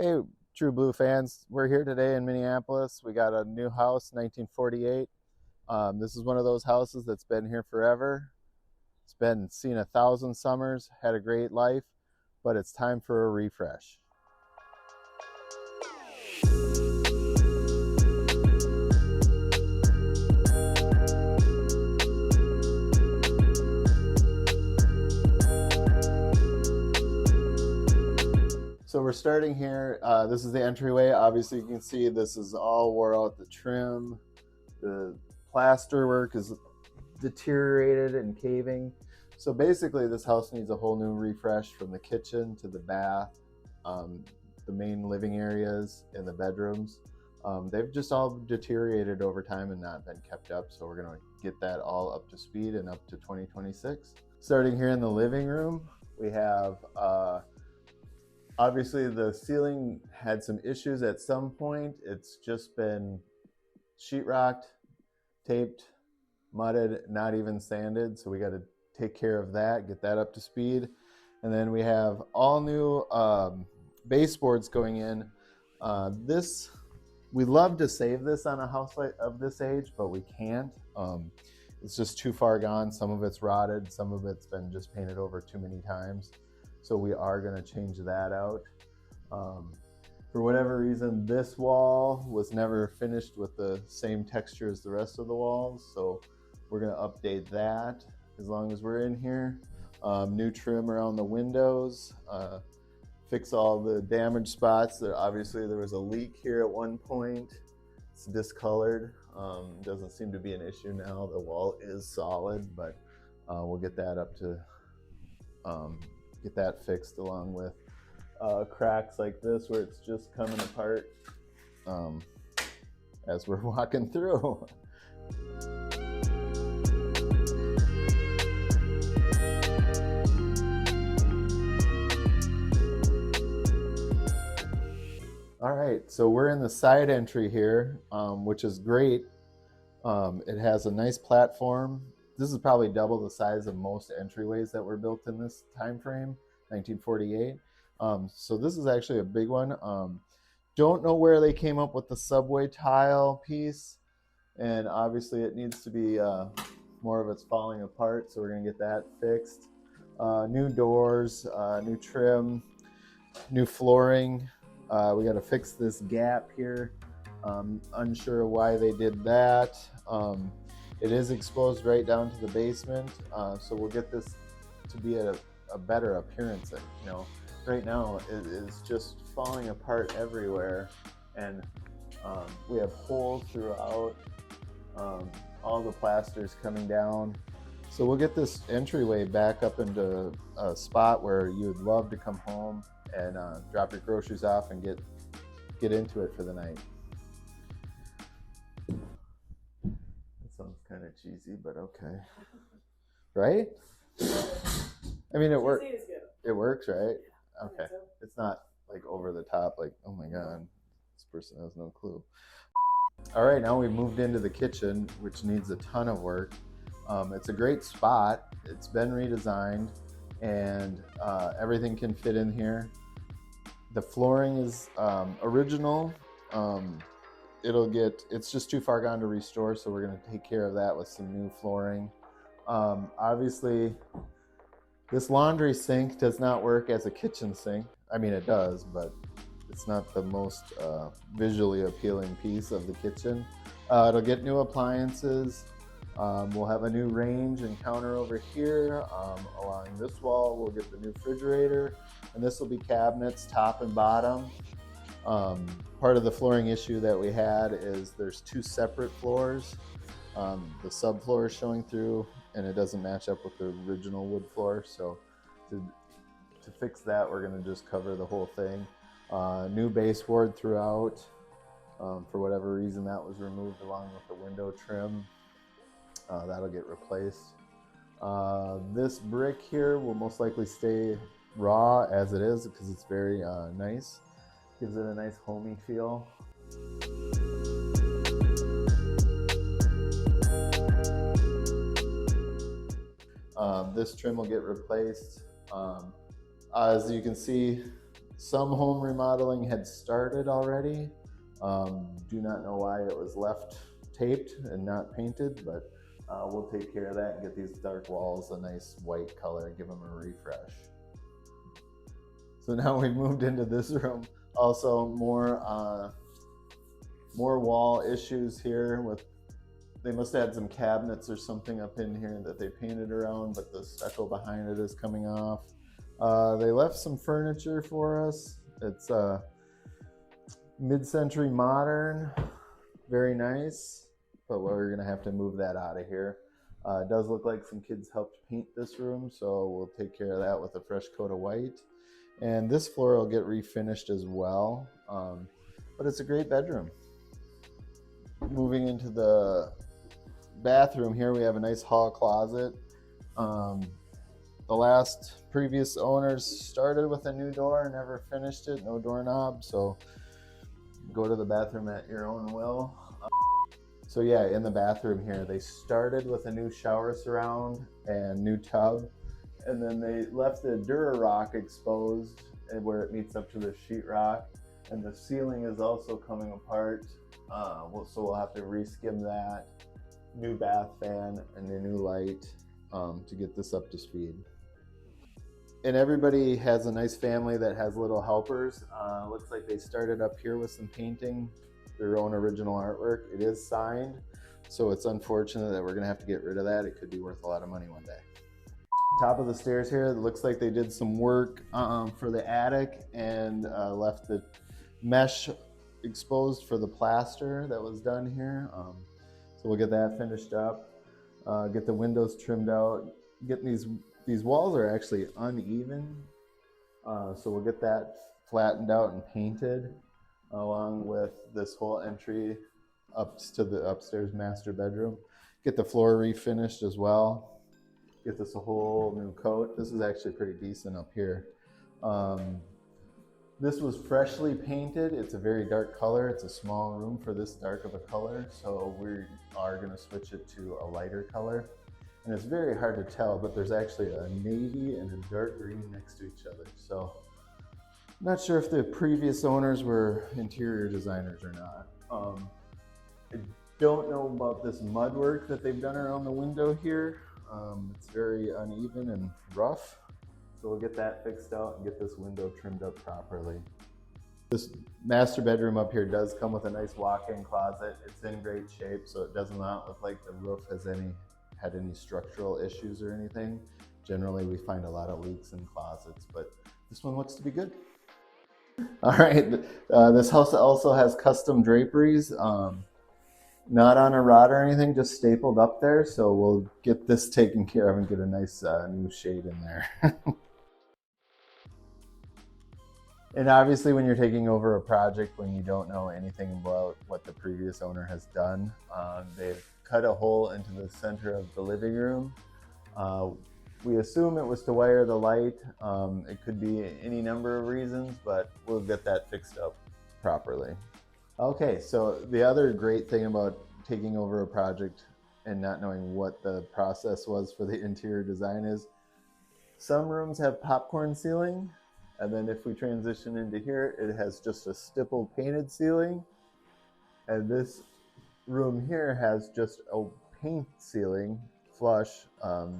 Hey, True Blue fans, we're here today in Minneapolis. We got a new house, 1948. This is one of those houses that's been here forever. It's been seen 1,000 summers, had a great life, but it's time for a refresh. So we're starting here. This is the entryway. Obviously, you can see this is all wore out. The trim, the plaster work is deteriorated and caving. So basically, this house needs a whole new refresh from the kitchen to the bath, the main living areas, and the bedrooms. They've just all deteriorated over time and not been kept up. So we're going to get that all up to speed and up to 2026. Starting here in the living room, we have obviously the ceiling had some issues at some point. It's just been sheetrocked, taped, mudded, not even sanded. So we got to take care of that, get that up to speed. And then we have all new baseboards going in. We love to save this on a house of this age, but we can't. It's just too far gone. Some of it's rotted, some of it's been just painted over too many times. So we are going to change that out. For whatever reason, this wall was never finished with the same texture as the rest of the walls. So we're going to update that as long as we're in here. New trim around the windows, fix all the damaged spots. Obviously there was a leak here at one point. It's discolored. Doesn't seem to be an issue now. The wall is solid, but we'll get that up to get that fixed, along with cracks like this where it's just coming apart as we're walking through. All right, so we're in the side entry here, which is great. It has a nice platform. This is probably double the size of most entryways that were built in this time frame, 1948. So this is actually a big one. Don't know where they came up with the subway tile piece, and obviously it needs to be more of it's falling apart, so we're gonna get that fixed. New doors, new trim, new flooring. We got to fix this gap here. Unsure why they did that. It is exposed right down to the basement, so we'll get this to be a better appearance. Right now it is just falling apart everywhere, and we have holes throughout. All the plaster's coming down. So we'll get this entryway back up into a spot where you would love to come home and drop your groceries off and get into it for the night. That sounds kind of cheesy, but okay. Right? I mean, it works. It works, right? Okay. It's not like over the top, like, oh my God, this person has no clue. All right, now we've moved into the kitchen, which needs a ton of work. It's a great spot. It's been redesigned, and everything can fit in here. The flooring is original. It's just too far gone to restore, so we're going to take care of that with some new flooring. Obviously, this laundry sink does not work as a kitchen sink. I mean, it does, but it's not the most visually appealing piece of the kitchen. It'll get new appliances. We'll have a new range and counter over here. Along this wall, we'll get the new refrigerator, and this will be cabinets, top and bottom. Part of the flooring issue that we had is there's two separate floors. The subfloor is showing through, and it doesn't match up with the original wood floor. So to fix that, we're going to just cover the whole thing. New baseboard throughout. For whatever reason, that was removed along with the window trim. That'll get replaced. This brick here will most likely stay raw as it is because it's very nice. Gives it a nice homey feel. This trim will get replaced. As you can see, Some home remodeling had started already. Do not know why it was left taped and not painted, but we'll take care of that and get these dark walls a nice white color, give them a refresh. So now we've moved into this room. Also more wall issues here with, they must have had some cabinets or something up in here that they painted around, but the stucco behind it is coming off. They left some furniture for us. It's mid-century modern, very nice, but we're gonna have to move that out of here. It does look like some kids helped paint this room, so we'll take care of that with a fresh coat of white. And this floor will get refinished as well, but it's a great bedroom. Moving into the bathroom here, we have a nice hall closet. The last previous owners started with a new door, never finished it, no doorknob, so go to the bathroom at your own will. So yeah, in the bathroom here, they started with a new shower surround and new tub, and then they left the Dura-Rock exposed where it meets up to the sheetrock, and the ceiling is also coming apart, so we'll have to reskim that, new bath fan and a new light to get this up to speed. And everybody has a nice family that has little helpers. Looks like they started up here with some painting, their own original artwork. It is signed, so it's unfortunate that we're gonna have to get rid of that. It could be worth a lot of money one day. Top of the stairs here, it looks like they did some work for the attic and left the mesh exposed for the plaster that was done here. So we'll get that finished up, get the windows trimmed out. Getting these walls are actually uneven, so we'll get that flattened out and painted, along with this whole entry up to the upstairs master bedroom. Get the floor refinished as well. Get this a whole new coat. This is actually pretty decent up here. This was freshly painted. It's a very dark color. It's a small room for this dark of a color, so we are going to switch it to a lighter color. And it's very hard to tell, but there's actually a navy and a dark green next to each other. So I'm not sure if the previous owners were interior designers or not. I don't know about this mud work that they've done around the window here. It's very uneven and rough. So we'll get that fixed out and get this window trimmed up properly. This master bedroom up here does come with a nice walk-in closet. It's in great shape, so it does not look like the roof has had any structural issues or anything. Generally, we find a lot of leaks in closets, but this one looks to be good. All right, this house also has custom draperies. Not on a rod or anything, just stapled up there. So we'll get this taken care of and get a nice new shade in there. And obviously when you're taking over a project, when you don't know anything about what the previous owner has done, they've cut a hole into the center of the living room. We assume it was to wire the light. It could be any number of reasons, but we'll get that fixed up properly. Okay, so the other great thing about taking over a project and not knowing what the process was for the interior design is some rooms have popcorn ceiling, and then if we transition into here, it has just a stipple painted ceiling, and this room here has just a paint ceiling, flush,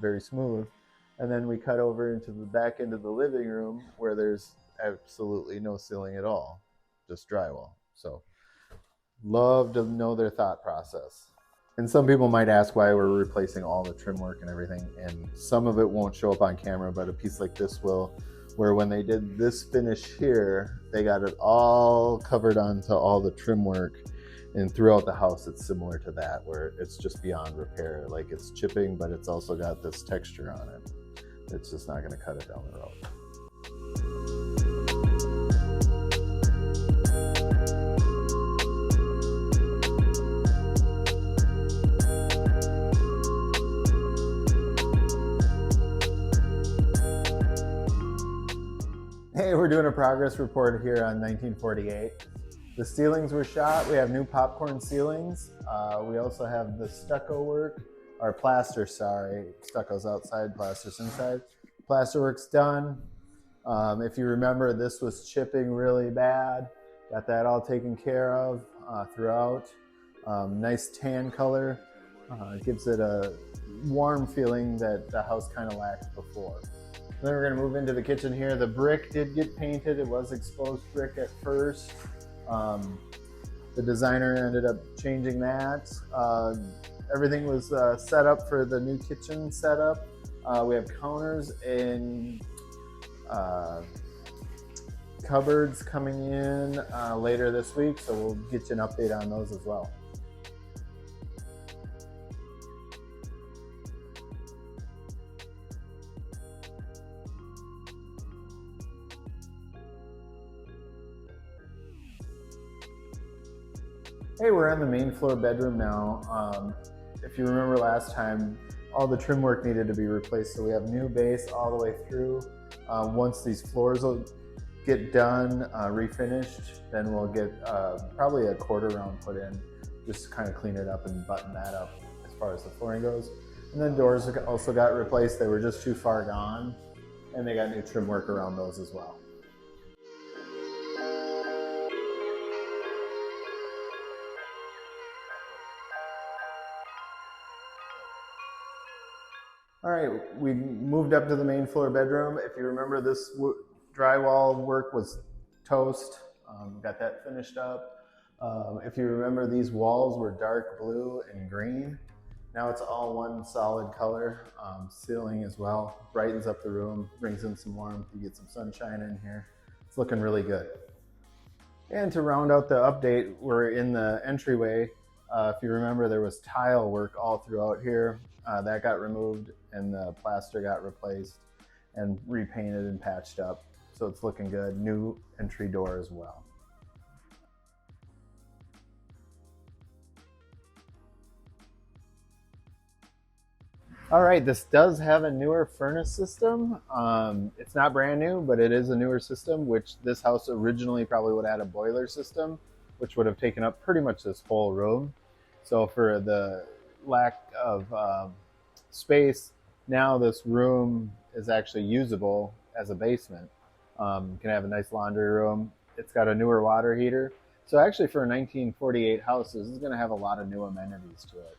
very smooth. And then we cut over into the back end of the living room where there's absolutely no ceiling at all, just drywall. So love to know their thought process. And some people might ask why we're replacing all the trim work and everything, and some of it won't show up on camera, but a piece like this will, where when they did this finish here, they got it all covered onto all the trim work, and throughout the house it's similar to that, where it's just beyond repair. Like it's chipping, but it's also got this texture on it. It's just not going to cut it down the road. Hey, we're doing a progress report here on 1948. The ceilings were shot. We have new popcorn ceilings. We also have the stucco work, or plaster, sorry. Stucco's outside, plaster's inside. Plaster work's done. If you remember, this was chipping really bad. Got that all taken care of throughout. Nice tan color. Gives it a warm feeling that the house kind of lacked before. Then we're going to move into the kitchen here. The brick did get painted. It was exposed brick at first. The designer ended up changing that. Everything was set up for the new kitchen setup. We have counters and cupboards coming in later this week, so we'll get you an update on those as well. Hey, we're on the main floor bedroom now. If you remember last time, all the trim work needed to be replaced, so we have new base all the way through. Once these floors will get done, refinished, then we'll get probably a quarter round put in, just to kind of clean it up and button that up as far as the flooring goes. And then doors also got replaced. They were just too far gone, and they got new trim work around those as well. All right, we moved up to the main floor bedroom. If you remember, this drywall work was toast. Got that finished up. If you remember, these walls were dark blue and green. Now it's all one solid color. Ceiling as well, brightens up the room, brings in some warmth. You get some sunshine in here. It's looking really good. And to round out the update, we're in the entryway. If you remember, there was tile work all throughout here. That got removed and the plaster got replaced and repainted and patched up. So it's looking good. New entry door as well. All right, this does have a newer furnace system. It's not brand new, but it is a newer system, which this house originally probably would have had a boiler system, which would have taken up pretty much this whole room. So for the lack of space, now this room is actually usable as a basement. You can have a nice laundry room. It's got a newer water heater. So actually for a 1948 house, this is going to have a lot of new amenities to it.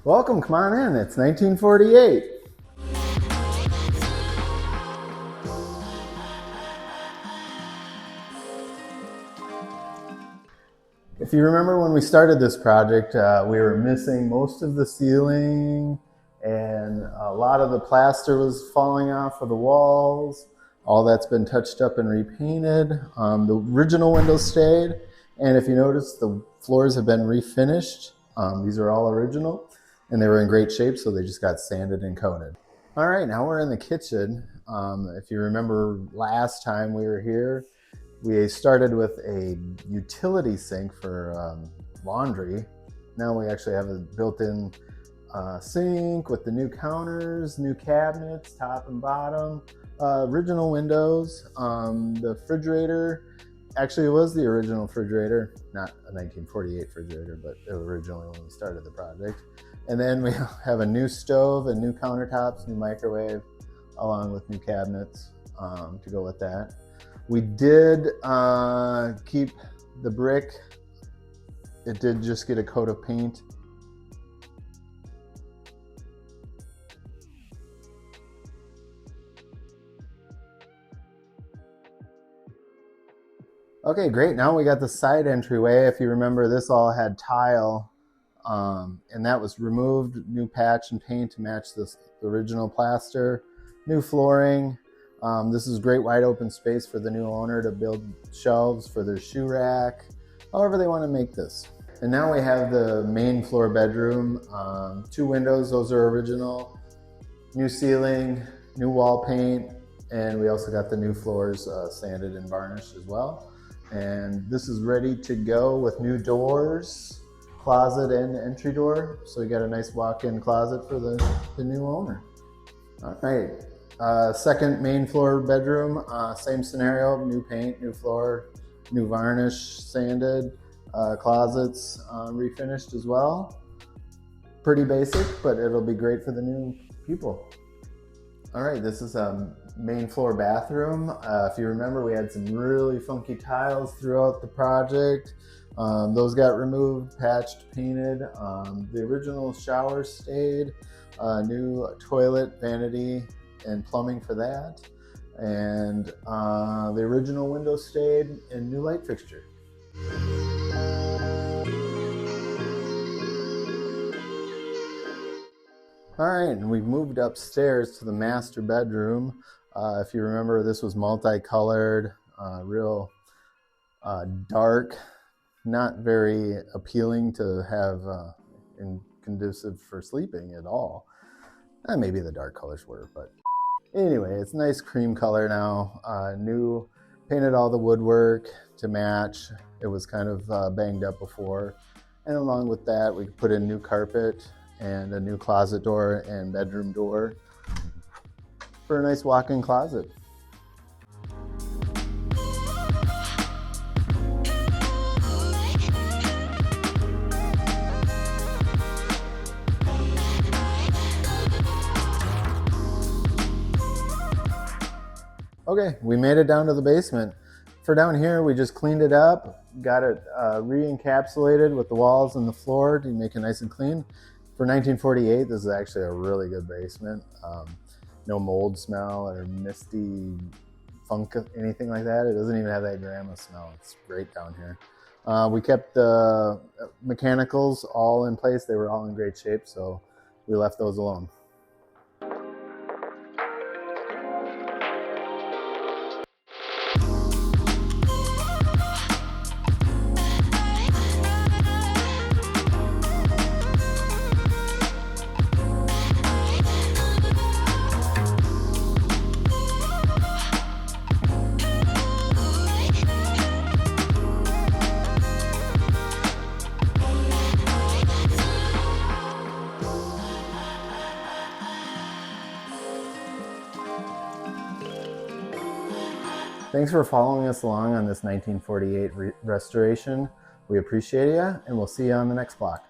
Welcome, come on in. It's 1948. If you remember when we started this project, we were missing most of the ceiling and a lot of the plaster was falling off of the walls. All that's been touched up and repainted. The original windows stayed. And if you notice, the floors have been refinished. These are all original. And they were in great shape, so they just got sanded and coated. All right, now we're in the kitchen. If you remember last time we were here, we started with a utility sink for laundry. Now we actually have a built-in sink with the new counters, new cabinets, top and bottom, original windows. The refrigerator, actually it was the original refrigerator, not a 1948 refrigerator, but originally when we started the project. And then we have a new stove and new countertops, new microwave, along with new cabinets to go with that. We did keep the brick. It did just get a coat of paint. Okay, great. Now we got the side entryway. If you remember, this all had tile. And that was removed, new patch and paint to match the original plaster, new flooring. This is great wide open space for the new owner to build shelves for their shoe rack, however they want to make this. And now we have the main floor bedroom, 2 windows, those are original, new ceiling, new wall paint, and we also got the new floors sanded and varnished as well. And this is ready to go with new doors, closet and entry door. So we got a nice walk-in closet for the new owner. All right, Second main floor bedroom, same scenario, new paint, new floor, new varnish, sanded, closets refinished as well. Pretty basic, but it'll be great for the new people. All right, this is a main floor bathroom. If you remember, we had some really funky tiles throughout the project. Those got removed, patched, painted. The original shower stayed, new toilet, vanity, and plumbing for that. And the original window stayed, and new light fixture. All right, and we've moved upstairs to the master bedroom. If you remember, this was multicolored, real dark, not very appealing to have and conducive for sleeping at all. Maybe the dark colors were, but anyway, it's nice cream color now. New, painted all the woodwork to match. It was kind of banged up before. And along with that, we put in new carpet and a new closet door and bedroom door for a nice walk-in closet. Okay, we made it down to the basement. For down here, we just cleaned it up, got it re-encapsulated with the walls and the floor to make it nice and clean. For 1948, this is actually a really good basement. No mold smell or misty funk, anything like that. It doesn't even have that grandma smell. It's great down here. We kept the mechanicals all in place. They were all in great shape, so we left those alone. Thanks for following us along on this 1948 restoration. We appreciate you, and we'll see you on the next block.